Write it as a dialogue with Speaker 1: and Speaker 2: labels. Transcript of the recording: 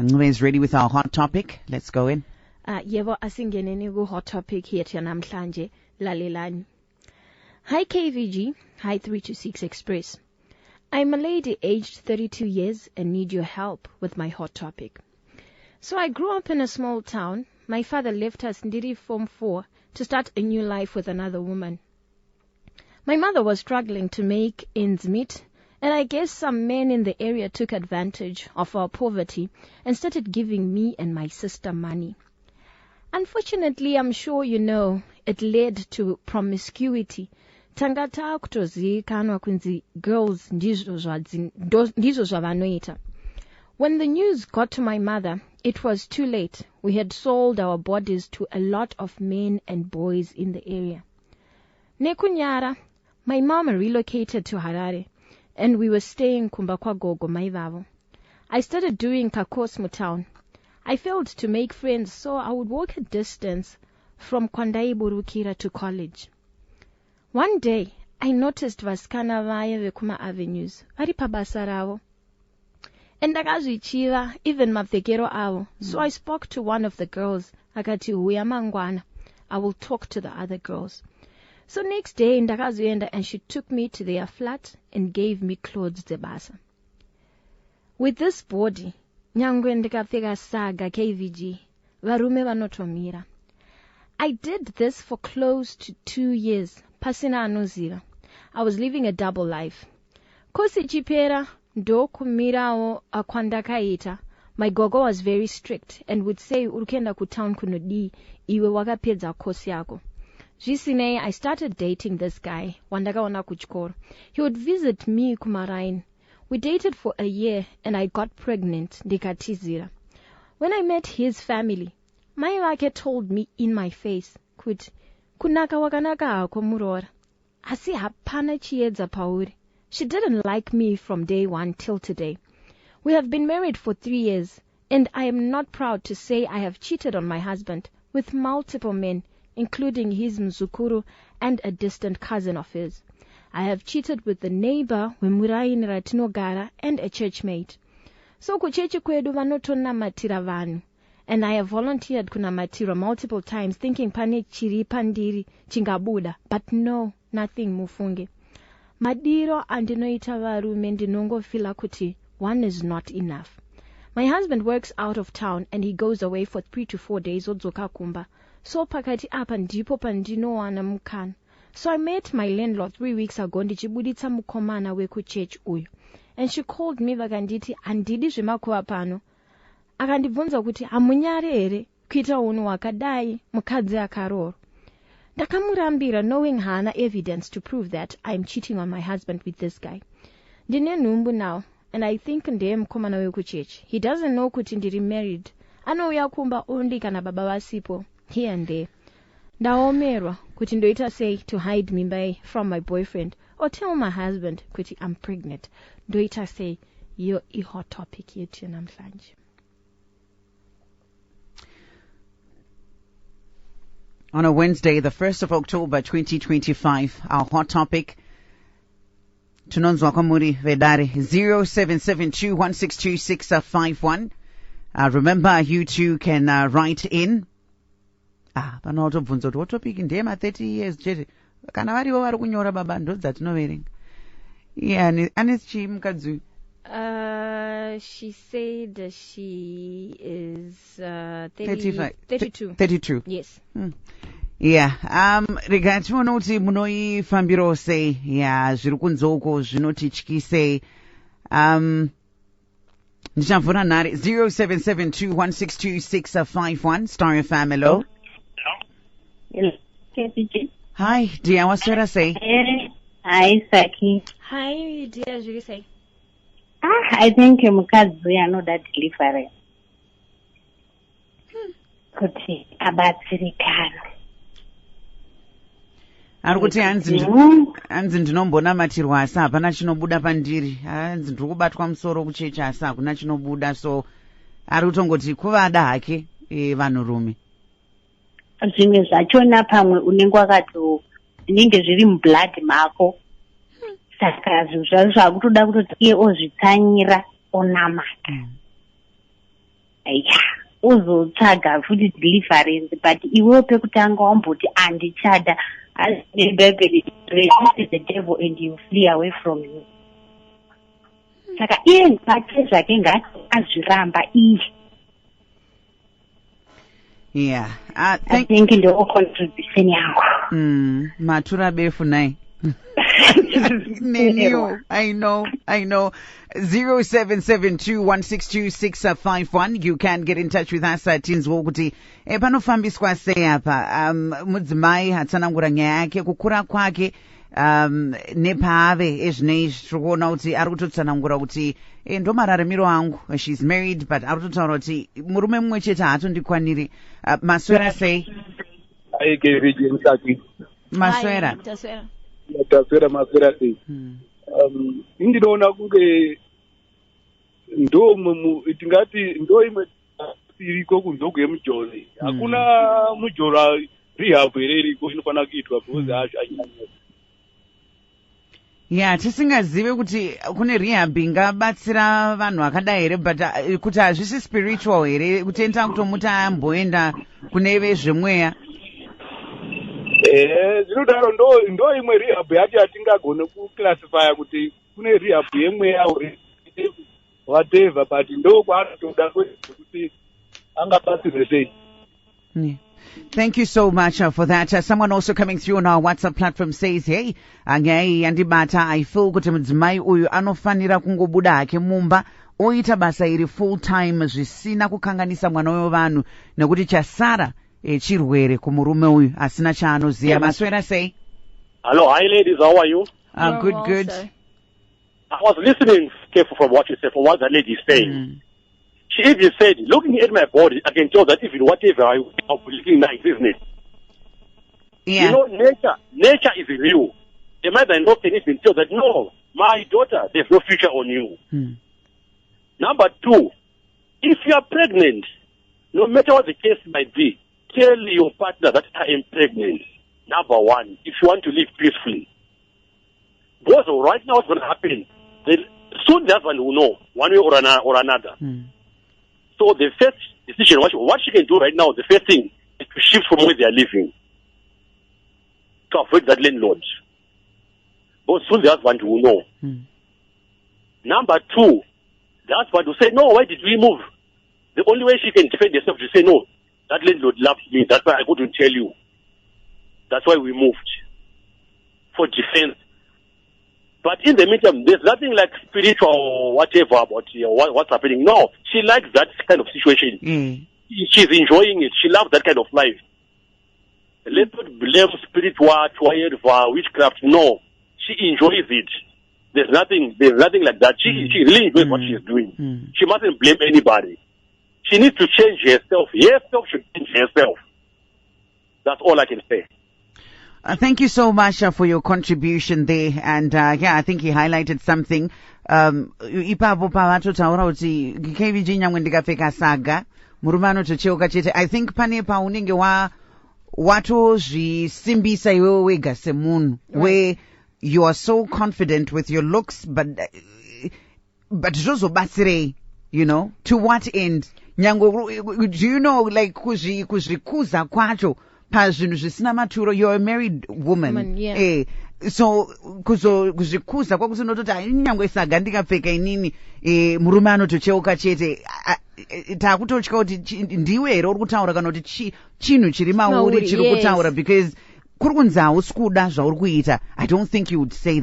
Speaker 1: Ncube is ready with our hot topic. Let's go in.
Speaker 2: Yebo asingeneni ku hot topic yethu yanamhlanje lalelani. Hi KVG, hi 326 Express. I'm a lady aged 32 years and need your help with my hot topic. So I grew up in a small town. My father left us Ndiri Form 4 to start a new life with another woman. My mother was struggling to make ends meet, and I guess some men in the area took advantage of our poverty and started giving me and my sister money. Unfortunately, I'm sure you know, it led to promiscuity. Tangata kutozikanwa kunzi girls ndizo zvavanoita. When the news got to my mother, it was too late. We had sold our bodies to a lot of men and boys in the area. Nekunyara, my mom relocated to Harare, and we were staying Kumbakwa Gogo Maivavo. I started doing Kakosmo town. I failed to make friends, so I would walk a distance from Kwandaiburukira to college. One day, I noticed vasikana vaya vekuma avenues, vari pabasa ravo. And ndakazvichiva even mapfekero avo. So I spoke to one of the girls, akati huya mangwana, I will talk to the other girls. So next day, ndakazoenda and she took me to their flat and gave me clothes dzebasa. With this body, nyangwe ndikapfeka saga KVG, varume vanotomira. I did this for close to 2 years, pasina anoziva. I was living a double life. Kosi chipera, ndo kumirawo akwandakaita. My gogo was very strict and would say urukenda ku town kunodi, iwe wakapedza kosi yako. Zvisinei, I started dating this guy, wandakaona kuchikoro. He would visit me kumarain. We dated for a year and I got pregnant, ndikatizira. When I met his family, mai vake told me in my face, kuti, kunaka wakanaka hako murora. Asi hapana chiedza pauri. She didn't like me from day one till today. We have been married for 3 years, and I am not proud to say I have cheated on my husband with multiple men, including his mzukuru and a distant cousin of his. I have cheated with the neighbor wemuraini ratinogara and a churchmate. So kuchechi kwedu vanotonamatira vanhu, and I have volunteered kunamatira multiple times thinking pane chiri pandiri chingabuda, but no, nothing mufunge. Madiro andinoita varume ndinongofila kuti one is not enough. My husband works out of town and he goes away for 3 to 4 days odzoka kumba. So pakati apa ndipo pandinowana mukana. So I met my landlord 3 weeks ago ndichibuditsa mukomana wekuchurch uyu. And she called me vakanditi handidi zvemakuva pano. Akandibvunza kuti hamunyari here kuita unhu wakadai mukadzi akaroro. Ndakamurambira knowing hana evidence to prove that I'm cheating on my husband with this guy. Ndine nhumbu now, and I think ndiye mukomana wekuchechi. He doesn't know kuti ndiri married. Anouya kumba only kana baba vasipo, here and there. Ndaomerwa kuti ndoita sei to hide mimba from my boyfriend or tell my husband kuti I'm pregnant. Ndoita sei yo hot topic yetu namhlanje.
Speaker 1: On a Wednesday, the 1st of October 2025, our hot topic, Tunonzwa Kamuri Vedare, 0772162651. Remember, you too can write in. Panoto bvunzo what topic in them 30 years, Jerry. Kana variwo vari kunyora baba ndo dzatinoverenga. Yeah, and it's mukadzi.
Speaker 2: She said she is
Speaker 1: 32.
Speaker 2: 32. Yes.
Speaker 1: Yeah. Rega tiona kuti munoifambirawo sei. Yeah, zviri kunzoko zvinotityise. Ndichamvura nhare 0772162651 Star FM. Hello.
Speaker 3: Hello.
Speaker 1: Hi, dear. Waswera sei?
Speaker 3: Hi, Saki.
Speaker 2: Hi, dear. Zviri sei?
Speaker 3: I think mukadzi anoda delivery. Kuti abatsirikane.
Speaker 1: Ari kuti hanzi ndinombonamatirwa asi hapana chinobuda pandiri. Hanzi ndiri kubatwa musoro kuchechi asi hakuna chinobuda. So ari kutongoti kuvada hake vanhurume.
Speaker 3: Zvimwe zvachona pamwe unenge wakato zvinenge zviri mublood mako. Saka zvakutoda kutoti iye ozvitsanyira onamata. ya uzotsvaga futi deliverance, but iwewo pekutanga wamboti andichada, as nebhayibheri resist the devil and you flee away from him. Saka iye ngate zvake ngati azviramba iye.
Speaker 1: Yeah.
Speaker 3: I think ndo contribution yangu.
Speaker 1: Matura befu nai. Neniu, I know. 0772162651. You can get in touch with us at tinzwo kuti panofambiswa sei apa. Mudzimai hatsanangura nyaya yake kukura kwake nepaave ezvinezvi tiri kuona kuti ari kutotsanangura kuti ndo mararamiro angu. She's married but ari kutotaura kuti murume mumwe chete haatondikwaniri. Maswera sei? Maswera.
Speaker 4: Maswera sei. Indinoona kunge tingati ndo imwe iriko kunze kwemujozi. Hakuna mujora rehab here iriko inofanira kuitwa because anyanya.
Speaker 1: Yeah, tisingazive kuti kune rehab ingabatsira vanhu vakadai here, but kuti hazvisi spiritual here kuti enda kutomuta amboenda kune vezvemweya.
Speaker 4: Zvinodaro ndo imwe rehab yacho yatingagone kuclassifya kuti kune rehab yemweya whatever, but ndo kwaanotoda kuti angabatsirwe sei.
Speaker 1: Yeah. Thank you so much for that. Someone also coming through on our WhatsApp platform says, hey, anyai yandibata, I feel kuti mudzimai uyu anofanira kungobuda hake mumba oita basa iri full time zvisina kukanganisa mwana wevanhu nekuti chasara chirwere kumurume uyu asina chaanoziva. Maswera sei?
Speaker 5: Hello, hi ladies, how are you?
Speaker 1: Good.
Speaker 2: Sir.
Speaker 5: I was listening careful from what you said, from what that lady is saying. She even said, looking at my body, I can tell that even whatever I'm looking nice, isn't it?
Speaker 1: Yeah.
Speaker 5: You know, nature is real. The mother-in-law can even tell that, no, my daughter, there's no future on you. Number two, if you are pregnant, no matter what the case might be, tell your partner that I am pregnant. Number one, if you want to live peacefully. Because right now what's going to happen, soon the husband will know, one way or another. So the first decision, what she can do right now, the first thing is to shift from where they are living to avoid that landlord. But soon the husband will know. Number two, the husband will say, no, why did we move? The only way she can defend herself is to say, no, that landlord loves me. That's why I couldn't tell you. That's why we moved. For defense. But in the meantime, there's nothing like spiritual or whatever about what's happening. No, she likes that kind of situation. She's enjoying it. She loves that kind of life. Let's not blame spiritual, witchcraft. No, she enjoys it. There's nothing like that. She really enjoys what she's doing. She mustn't blame anybody. She needs to change herself. Herself should change herself. That's all I can say.
Speaker 1: Thank you so much for your contribution there. And yeah, I think he highlighted something. Ipapo pavatotaura kuti KVG nyamwe ndikapfeka saga murume anotocheuka chete. I think pane paunenge watozvisimbisa iwewe wega semunhu, where you are so confident with your looks, but zvozobatsirei, you know, to what end? Nyangwe, do you know, like kuzvikuza kwacho pazvinhu zvisina maturo? You're a married woman.
Speaker 2: Yeah.
Speaker 1: So kuzvikuza kwakusindototi nyangwe saga ndikapfeka inini murume anotocheuka chete. Takutotya kuti ndiwe here uri kutaura kana kuti chinhu chiri mauri chiri kutaura, because kuri kunzi hausi kuda zvauri kuita. I don't think you would say that.